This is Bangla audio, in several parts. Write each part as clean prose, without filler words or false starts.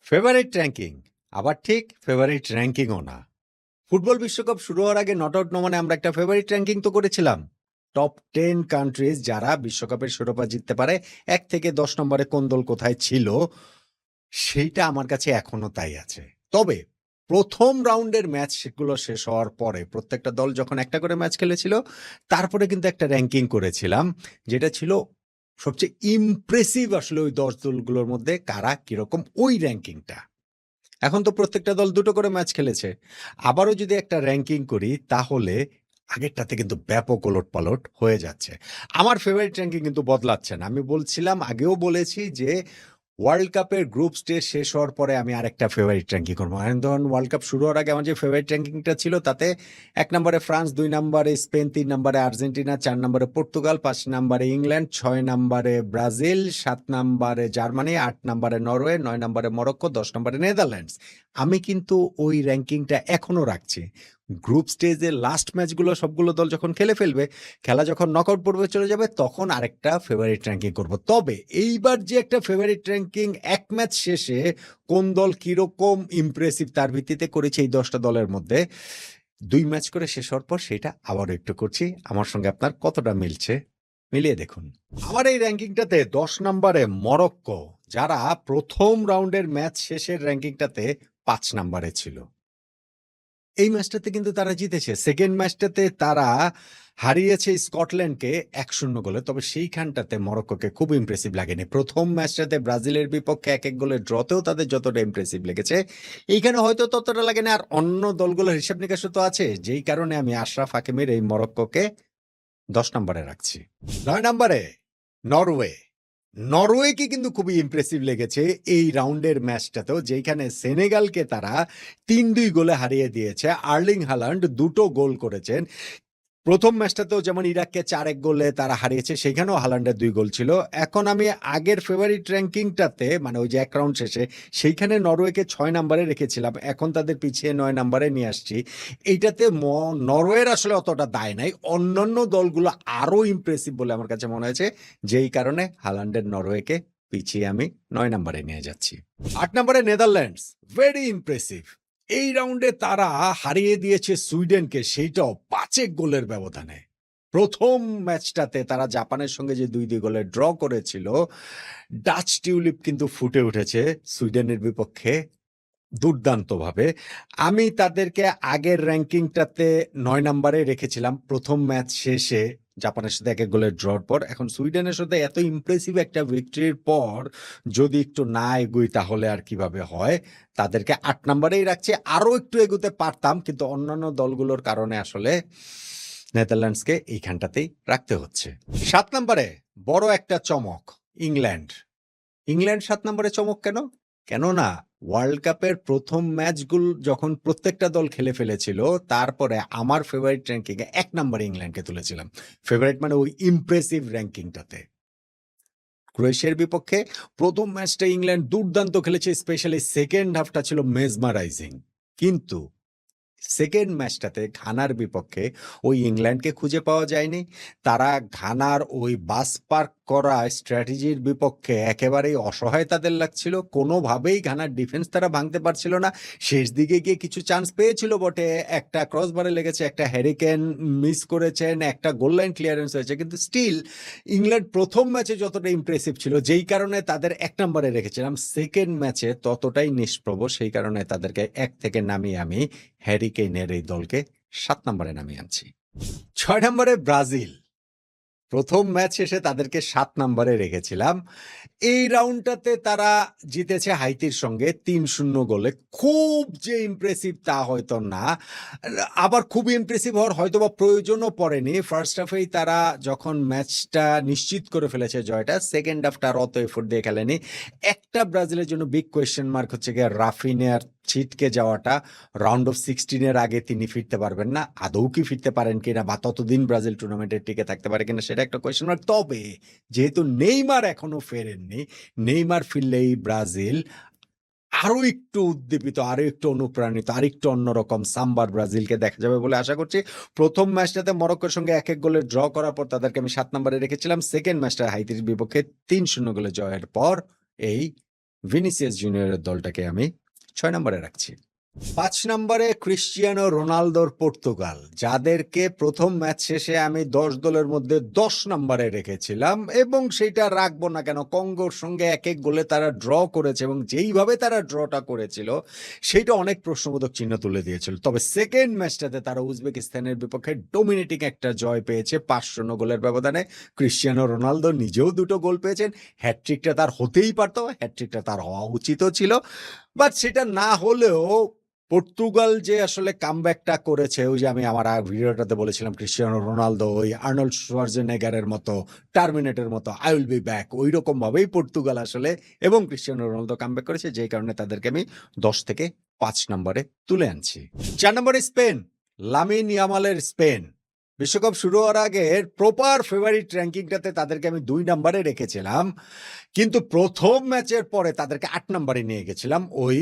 ফেভারিট র্যাঙ্কিং আবার ঠিক ফেভারিট র্যাঙ্কিংও না। ফুটবল বিশ্বকাপ শুরু হওয়ার আগে নট আউট নমানে আমরা একটা ফেভারিট র্যাঙ্কিং তো করেছিলাম। টপ 10 কান্ট্রিজ যারা বিশ্বকাপের শিরোপা জিততে পারে ১ থেকে ১০ নম্বরে কোন দল কোথায় ছিল, সেইটা আমার কাছে এখনো তাই আছে। তবে প্রথম রাউন্ডের ম্যাচ সেগুলো শেষ হওয়ার পরে প্রত্যেকটা দল যখন একটা করে ম্যাচ খেলেছিল, তারপরে কিন্তু একটা র্যাঙ্কিং করেছিলাম, যেটা ছিল সবচেয়ে ইমপ্রেসিভ আসলে ওই ১০ দলগুলোর মধ্যে কারা কিরকম ওই র্যাঙ্কিংটা। এখন তো প্রত্যেকটা দল ২ টো করে ম্যাচ খেলেছে। আবারও যদি একটা র‍্যাংকিং করি তাহলে আগেরটাতে কিন্তু ব্যাপক ওলটপালট হয়ে যাচ্ছে। আমার ফেভারিট র‍্যাংকিং কিন্তু বদলাচ্ছে না। আমি বলছিলাম, আগেও বলেছি যে ওয়ার্ল্ড কাপের গ্রুপ স্টেজ শেষ হওয়ার পরে আমি আরেকটা ফেভারিট র‍্যাংকিং করব। এখন ধরুন ওয়ার্ল্ড কাপ শুরু হওয়ার আগে আমার যে ফেভারিট র‍্যাংকিংটা ছিল তাতে ১ নম্বরে ফ্রান্স, ২ নম্বরে স্পেন, ৩ নম্বরে আর্জেন্টিনা, ৪ নম্বরে পর্তুগাল, ৫ নম্বরে ইংল্যান্ড, ৬ নম্বরে ব্রাজিল, ৭ নম্বরে জার্মানি, ৮ নম্বরে নরওয়ে, ৯ নম্বরে মরক্কো, ১০ নম্বরে নেদারল্যান্ডস। আমি কিন্তু ওই র‍্যাংকিংটা এখনো রাখছি। গ্রুপ স্টেজের লাস্ট ম্যাচগুলো সবগুলো দল যখন খেলে ফেলবে, খেলা যখন নকআউট পর্বে চলে যাবে, তখন আরেকটা ফেভারিট র‍্যাংকিং করব। তবে এইবার যে একটা ফেভারিট র‍্যাংকিং এক ম্যাচ শেষে কোন দল কিরকম ইমপ্রেসিভ তার ভিত্তিতে করেছি এই ১০ টা দলের মধ্যে। ২ ম্যাচ করে শেষ হওয়ার পর সেটা আবারও একটু করছি। আমার সঙ্গে আপনার কতটা মিলছে মিলিয়ে দেখুন। আমার এই র‍্যাংকিংটাতে ১০ নম্বরে মরক্কো, যারা প্রথম রাউন্ডের ম্যাচ শেষের র‍্যাংকিংটাতে ৫ নম্বরে ছিল। এই ম্যাচটাতে কিন্তু তারা জিতেছে। সেকেন্ড ম্যাচটাতে তারা হারিয়েছে স্কটল্যান্ডকে ১-০ গোলে। তবে সেইখানটাতে মরক্কোকে খুব ইমপ্রেসিভ লাগেনি। প্রথম ম্যাচটাতে ব্রাজিলের বিপক্ষে ১-১ গোলের ড্রতেও তাদের যতটা ইমপ্রেসিভ লেগেছে, এইখানে হয়তো ততটা লাগেনি। আর অন্য দলগুলোর হিসাব নিকাশও তো আছে। যেই কারণে আমি আশরাফ হাকিমের এই মরক্কোকে ১০ নম্বরে রাখছি। ৯ নম্বরে নরওয়ে। নরওয়েকে কিন্তু খুবই ইমপ্রেসিভ লেগেছে এই রাউন্ডের ম্যাচটাতেও, যেইখানে সেনেগালকে তারা ৩-২ গোলে হারিয়ে দিয়েছে। আর্লিং হাল্যান্ড ২ টো গোল করেছেন। প্রথম ম্যাচটাতেও যেমন ইরাককে ৪-১ গোলে তারা হারিয়েছে, সেখানেও হাল্যান্ডের ২ গোল ছিল। এখন আমি আগের ফেভারিট র‍্যাংকিংটাতে, মানে ওই যে ১ রাউন্ড শেষে, সেইখানে নরওয়েকে ৬ নম্বরে রেখেছিলাম। এখন তাদের পিছিয়ে ৯ নম্বরে নিয়ে আসছি। এইটাতে নরওয়ের আসলে অতটা দায় নাই। অন্যান্য দলগুলো আরো ইমপ্রেসিভ বলে আমার কাছে মনে হয়েছে। যেই কারণে হাল্যান্ডের নরওয়েকে পিছিয়ে আমি ৯ নম্বরে নিয়ে যাচ্ছি। ৮ নম্বরে নেদারল্যান্ডস, ভেরি ইমপ্রেসিভ। এই রাউন্ডে তারা হারিয়ে দিয়েছে সুইডেনকে, সেইটাও ৫-১ গোলের ব্যবধানে। প্রথম ম্যাচটাতে তারা জাপানের সঙ্গে যে ২-২ গোলে ড্র করেছিল, ডাচ টিউলিপ কিন্তু ফুটে উঠেছে সুইডেনের বিপক্ষে দুর্দান্তভাবে। আমি তাদেরকে আগের র‍্যাংকিংটাতে ৯ নম্বরে রেখেছিলাম প্রথম ম্যাচ শেষে জাপানের সাথে ১-১ গোলের ড্রর পর। এখন সুইডেনের সাথে এত ইমপ্রেসিভ একটা ভিক্টরির পর যদি একটু না এগোই তাহলে আর কিভাবে হয়? তাদেরকে ৮ নম্বরেই রাখছি। আরো একটু এগোতে পারতাম, কিন্তু অন্যান্য দলগুলোর কারণে আসলে নেদারল্যান্ডসকে এইখানটাতেই রাখতে হচ্ছে। ৭ নম্বরে বড় একটা চমক, ইংল্যান্ড। ইংল্যান্ড ৭ নম্বরে চমক কেন? কেননা ওয়ার্ল্ড কাপের প্রথম ম্যাচগুলো যখন প্রত্যেকটা দল খেলে ফেলেছিল, তারপরে আমার ফেভারিট র‍্যাংকিং এ ১ নম্বরে ইংল্যান্ডকে তুলেছিলাম। ফেভারিট মানে ওই ইমপ্রেসিভ র‍্যাংকিংটাতে। ক্রোয়েশিয়ার বিপক্ষে প্রথম ম্যাচটা ইংল্যান্ড দুর্দান্ত খেলেছে, স্পেশালি সেকেন্ড হাফটা ছিল মেসমারাইজিং। কিন্তু সেকেন্ড ম্যাচটাতে ঘানার বিপক্ষে ওই ইংল্যান্ডকে খুঁজে পাওয়া যায়নি। তারা ঘানার ওই বাস পার্ক করা স্ট্র্যাটেজির বিপক্ষে একেবারেই অসহায় তাদের লাগছিল। কোনোভাবেই ঘানার ডিফেন্স তারা ভাঙতে পারছিল না। শেষ দিকে গিয়ে কিছু চান্স পেয়েছিল বটে, একটা ক্রসবারে লেগেছে, একটা হ্যারি কেন মিস করেছেন, একটা গোল লাইন ক্লিয়ারেন্স হয়েছে, কিন্তু স্টিল ইংল্যান্ড প্রথম ম্যাচে যতটা ইমপ্রেসিভ ছিল, যেই কারণে তাদের ১ নম্বরে রেখেছিলাম, সেকেন্ড ম্যাচে ততটাই নিষ্প্রভ। সেই কারণে তাদেরকে ১ থেকে নামিয়ে আমি হ্যারি কেইনের এই দলকে ৭ নম্বরে নামিয়ে আনছি। ৬ নম্বরে ব্রাজিল। প্রথম ম্যাচ শেষে তাদেরকে ৭ নম্বরে রেখেছিলাম। এই রাউন্ডটাতে তারা জিতেছে হাইতির সঙ্গে ৩-০ গোলে। খুব যে ইমপ্রেসিভ তা হয়তো না। আবার খুব ইমপ্রেসিভ হওয়ার হয়তোবা প্রয়োজনও পড়েনি। ফার্স্ট হাফেই তারা যখন ম্যাচটা নিশ্চিত করে ফেলেছে জয়টা, সেকেন্ড হাফটা আর অত এফোর্ট দিয়ে খেলেনি। একটা ব্রাজিলের জন্য বিগ কোয়েশ্চেন মার্ক হচ্ছে গিয়ে রাফিনিয়ার ছিটকে যাওয়াটা। রাউন্ড অফ 16 এর আগে তিনি ফিরতে পারবেন না। আদৌ কি ফিরতে পারেন কিনা, বা ততদিন ব্রাজিল টুর্নামেন্টে টিকে থাকতে পারে কিনা, সেটা একটা কোয়েশ্চেন মার্ক। তবে যেহেতু নেইমার এখনো ফেরেননি, নেইমার ফিরলেই ব্রাজিল আরো একটু উদ্দীপিত, আরো একটু অনুপ্রাণিত, আরেকটু অন্যরকম সাম্বার ব্রাজিলকে দেখা যাবে বলে আশা করছি। প্রথম ম্যাচটাতে মরক্কোর সঙ্গে ১-১ গোলে ড্র করার পর তাদেরকে আমি ৭ নম্বরে রেখেছিলাম। সেকেন্ড ম্যাচটা হাইতির বিপক্ষে ৩-০ গোলে জয়ের পর এই ভিনিসিয়াস জুনিয়রের দলটাকে আমি ৬ নম্বরে রাখছি। ৫ নম্বরে ক্রিশ্চিয়ানো রোনালদোর পর্তুগাল, যাদেরকে প্রথম ম্যাচ শেষে আমি ১০ দলের মধ্যে ১০ নম্বরে রেখেছিলাম এবং সেইটা রাখবো না কেন, কঙ্গোর সঙ্গে ১-১ গোলে তারা ড্র করেছে এবং যেইভাবে তারা ড্রটা করেছিল সেইটা অনেক প্রশ্নবোধক চিহ্ন তুলে দিয়েছিল। তবে সেকেন্ড ম্যাচটাতে তারা উজবেকিস্তানের বিপক্ষে ডমিনেটিং একটা জয় পেয়েছে ৫-০ গোলের ব্যবধানে। ক্রিশ্চিয়ানো রোনালদো নিজেও ২টো গোল পেয়েছেন। হ্যাটট্রিকটা তার হতেই পারত, হ্যাটট্রিকটা তার হওয়া উচিতও ছিল। বাট সেটা না হলেও পর্তুগাল যে আসলে কামব্যাকটা করেছে, ওই যে আমি আমার ভিডিওটাতে বলেছিলাম ক্রিশ্চিয়ানো রোনালদো ওই আর্নল্ড শোয়ার্জেনেগারের মতো, টার্মিনেটের মতো আই উইল বি ব্যাক, ওই রকম ভাবেই পর্তুগাল আসলে এবং ক্রিশ্চিয়ানো রোনালদো কামব্যাক করেছে, যেই কারণে তাদেরকে আমি ১০ থেকে ৫ নম্বরে তুলে আনছি। ৪ নম্বরে স্পেন, লামিন ইয়ামালের স্পেন। বিশ্বকাপ শুরু হওয়ার আগে প্রপার ফেভারিট র্যাঙ্কিংটাতে তাদেরকে আমি ২ নম্বরে রেখেছিলাম, কিন্তু প্রথম ম্যাচের পরে তাদেরকে ৮ নম্বরে নিয়ে গেছিলাম, ওই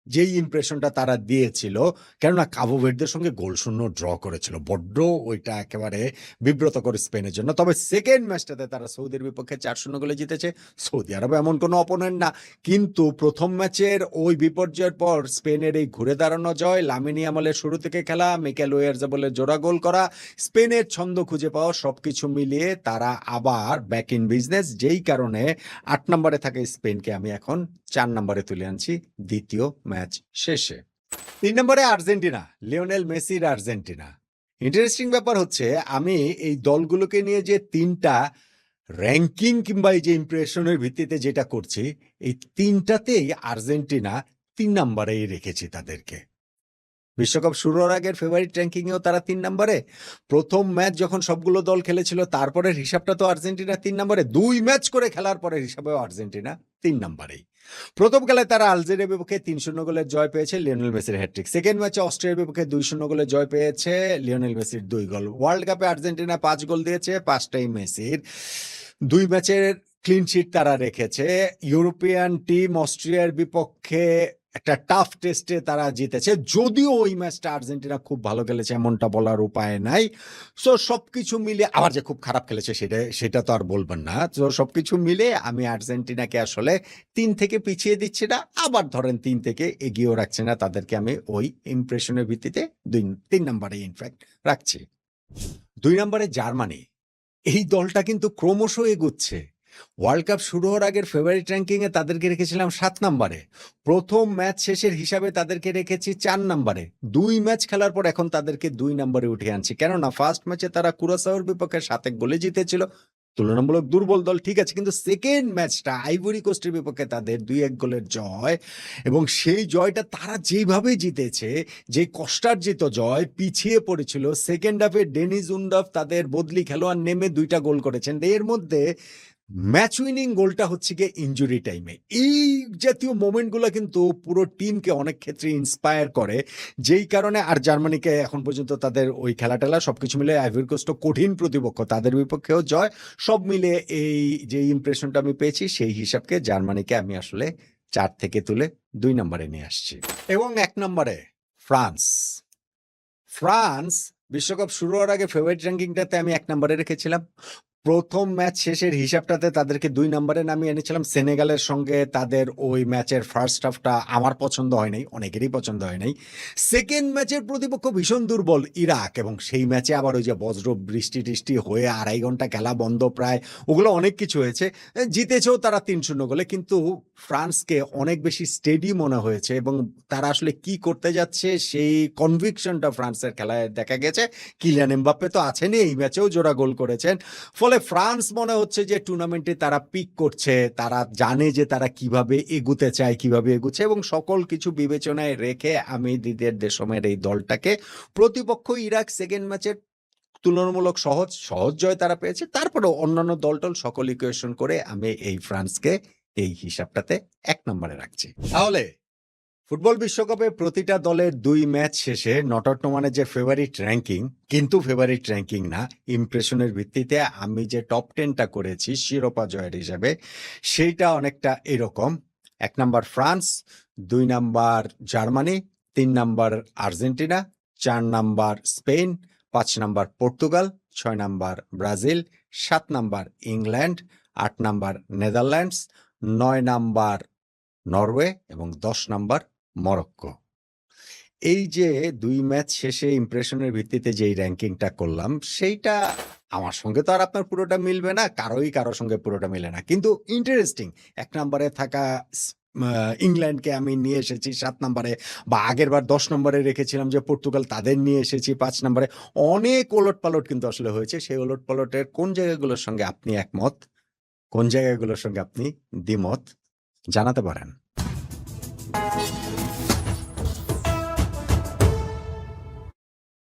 যেই ইমপ্রেশনটা তারা দিয়েছিল, কেননা কাবো ভের্দের সঙ্গে গোলশূন্য ড্র করেছিল, বড্ড ওইটা একেবারে বিব্রতকর স্পেনের জন্য। তবে সেকেন্ড ম্যাচটাতে তারা সৌদির বিপক্ষে ৪-০ গোলে জিতেছে। সৌদি আরব এমন কোনো অপোনেন্ট না, কিন্তু প্রথম ম্যাচের ওই বিপর্যয়ের পর স্পেনের এই ঘুরে দাঁড়ানো জয়, লামিন ইয়ামালের শুরু থেকে খেলা, মিকেল ওয়াইযারজাবালের জোড়া গোল করা, স্পেনের ছন্দ খুঁজে পাওয়া, সবকিছু মিলিয়ে তারা আবার ব্যাক ইন বিজনেস, যেই কারণে ৮ নম্বরে থাকা স্পেনকে আমি এখন ৪ নম্বরে তুলে আনছি দ্বিতীয় ম্যাচ শেষে। ৩ নম্বরে আর্জেন্টিনা, লিওনেল মেসির আর্জেন্টিনা। ইন্টারেস্টিং ব্যাপার হচ্ছে, আমি এই দলগুলোকে নিয়ে যে ৩টা র্যাঙ্কিং কিংবা এই যে ইমপ্রেশনের ভিত্তিতে যেটা করছি, এই ৩টাতেই আর্জেন্টিনা ৩ নম্বরেই রেখেছি তাদেরকে। বিশ্বকাপ শুরু হওয়ার আগের ফেভারিট র্যাঙ্কিংয়েও তারা ৩ নম্বরে। প্রথম ম্যাচ যখন সবগুলো দল খেলেছিল তারপরের হিসাবটা তো আর্জেন্টিনা ৩ নম্বরে। ২ ম্যাচ করে খেলার পরের হিসাবেও আর্জেন্টিনা ৩ নম্বরেই। প্রথম খেলায় তারা আলজেরিয়ার বিপক্ষে ৩-০ গোলের জয় পেয়েছে, লিওনেল মেসির হ্যাটট্রিক। সেকেন্ড ম্যাচে অস্ট্রিয়ার বিপক্ষে ২-০ গোলের জয় পেয়েছে, লিওনেল মেসির ২ গোল। ওয়ার্ল্ড কাপে আর্জেন্টিনা ৫ গোল দিয়েছে, ৫টাই মেসির। ২ ম্যাচের ক্লিন শিট তারা রেখেছে। ইউরোপিয়ান টিম অস্ট্রিয়ার বিপক্ষে একটা টাফ টেস্টে তারা জিতেছে, যদিও ওই ম্যাচটা আর্জেন্টিনা খুব ভালো খেলেছে এমনটা বলার উপায় নাই। সো সবকিছু মিলে, আবার যে খুব খারাপ খেলেছে সেটা তো আর বলবেন না। তো সবকিছু মিলে আমি আর্জেন্টিনাকে আসলে ৩ থেকে পিছিয়ে দিচ্ছি না, আবার ধরেন ৩ থেকে এগিয়েও রাখছি না, তাদেরকে আমি ওই ইমপ্রেশনের ভিত্তিতে ৩ নম্বরে ইনফ্যাক্ট রাখছি। ২ নম্বরে জার্মানি, এই দলটা কিন্তু ক্রমশ এগুচ্ছে। ওয়ার্ল্ড কাপ শুরু হওয়ার আগের ফেভারিট র্যাঙ্কিংয়ে তাদেরকে রেখেছিলাম ৭ নম্বরে। প্রথম ম্যাচ শেষের হিসাবে তাদেরকে রেখেছি ৪ নম্বরে। ২ ম্যাচ খেলার পর এখন তাদেরকে ২ নম্বরে উঠিয়ে আনছি, কেননা ফার্স্ট ম্যাচে তারা কুরাসাওর বিপক্ষে ৭-১ গোলে জিতেছিল, তুলনামূলক দুর্বল দল ঠিক আছে, কিন্তু সেকেন্ড ম্যাচটা আইভরি কোস্টের বিপক্ষে তাদের ২-১ গোলের জয়, এবং সেই জয়টা তারা যেভাবে জিতেছে, যে কষ্টার্জিত জয়, পিছিয়ে পড়েছিল, সেকেন্ড হাফে ডেনিস উন্ডাফ তাদের বদলি খেলোয়াড় নেমে ২টা গোল করেছেন। এর মধ্যে ম্যাচ উইনিং গোলটা হচ্ছে গিয়ে ইনজুরি টাইমে। এই জাতীয় মোমেন্টগুলো কিন্তু পুরো টিমকে অনেক ক্ষেত্রে ইন্সপায়ার করে, যেই কারণে আর জার্মানিকে এখন পর্যন্ত তাদের ওই খেলা সবকিছু মিলে আইভরি কোস্ট কঠিন প্রতিপক্ষ, তাদের বিপক্ষেও জয়, সব মিলে এই যে ইমপ্রেশনটা আমি পেয়েছি সেই হিসাবকে জার্মানিকে আমি আসলে ৪ থেকে তুলে ২ নম্বরে নিয়ে আসছি। এবং ১ নম্বরে ফ্রান্স। ফ্রান্স বিশ্বকাপ শুরু হওয়ার আগে ফেভারিট র্যাঙ্কিংটাতে আমি ১ নম্বরে রেখেছিলাম। প্রথম ম্যাচ শেষের হিসাবটাতে তাদেরকে ২ নম্বরে নামিয়ে এনেছিলাম। সেনেগালের সঙ্গে তাদের ওই ম্যাচের ফার্স্ট হাফটা আমার পছন্দ হয় নাই, অনেকেরই পছন্দ হয় নাই। সেকেন্ড ম্যাচের প্রতিপক্ষ ভীষণ দুর্বল ইরাক, এবং সেই ম্যাচে আবার ওই যে বজ্র বৃষ্টি হয়ে ২.৫ ঘন্টা খেলা বন্ধ প্রায়, ওগুলো অনেক কিছু হয়েছে। জিতেছেও তারা ৩-০ গোলে, কিন্তু ফ্রান্সকে অনেক বেশি স্টেডি মনে হয়েছে এবং তারা আসলে কি করতে যাচ্ছে সেই কনভিকশনটা ফ্রান্সের খেলায় দেখা গেছে। কিলিয়ান এমবাপ্পে তো আছেনই, এই ম্যাচেও জোড়া গোল করেছেন। ফলে ফ্রান্স মনে হচ্ছে যে টুর্নামেন্টে তারা পিক করছে, তারা জানে যে তারা কিভাবে এগুতে চায়, কিভাবে এগুচ্ছে, এবং সকল কিছু বিবেচনায় রেখে আমি দিদিয়ের দেশমের এই দলটাকে, প্রতিপক্ষ ইরাক সেকেন্ড ম্যাচের তুলনামূলক সহজ জয় তারা পেয়েছে, তারপরেও অন্যান্য দল সকল ইকুয়েশন করে আমি এই ফ্রান্সকে এই হিসাবটাতে ১ নম্বরে রাখছি। তাহলে ফুটবল বিশ্বকাপে প্রতিটা দলের ২ ম্যাচ শেষে নট আউট নোমানের যে ফেভারিট র্যাঙ্কিং, কিন্তু ফেভারিট র্যাঙ্কিং না, ইমপ্রেশনের ভিত্তিতে আমি যে টপ 10টা করেছি শিরোপা জয়ের হিসাবে, সেইটা অনেকটা এরকম: ১ নম্বর ফ্রান্স, ২ নম্বর জার্মানি, ৩ নম্বর আর্জেন্টিনা, ৪ নম্বর স্পেন, ৫ নম্বর পর্তুগাল, ৬ নম্বর ব্রাজিল, ৭ নম্বর ইংল্যান্ড, ৮ নম্বর নেদারল্যান্ডস, ৯ নম্বর নরওয়ে এবং 10 নাম্বার মরক্কো। এই যে ২ ম্যাচ শেষে ইমপ্রেশনের ভিত্তিতে যেই র‍্যাংকিংটা করলাম, সেইটা আমার সঙ্গে তো আর আপনার পুরোটা মিলবে না। কারো সঙ্গে পুরোটা মিলে না। কিন্তু ইন্টারেস্টিং ১ নাম্বারে থাকা স মা ইংল্যান্ডকে আমি নিয়ে এসেছি ৭ নাম্বারে, বা আগেরবার ১০ নম্বরে রেখেছিলাম যে পর্তুগাল, তাদের নিয়ে এসেছি ৫ নাম্বারে। অনেক ওলটপালট কিন্তু আসলে হয়েছে। সেই ওলটপালটের কোন জায়গাগুলোর সঙ্গে আপনি একমত, কোন জায়গাগুলোর সঙ্গে আপনি দ্বিমত জানাতে পারেন।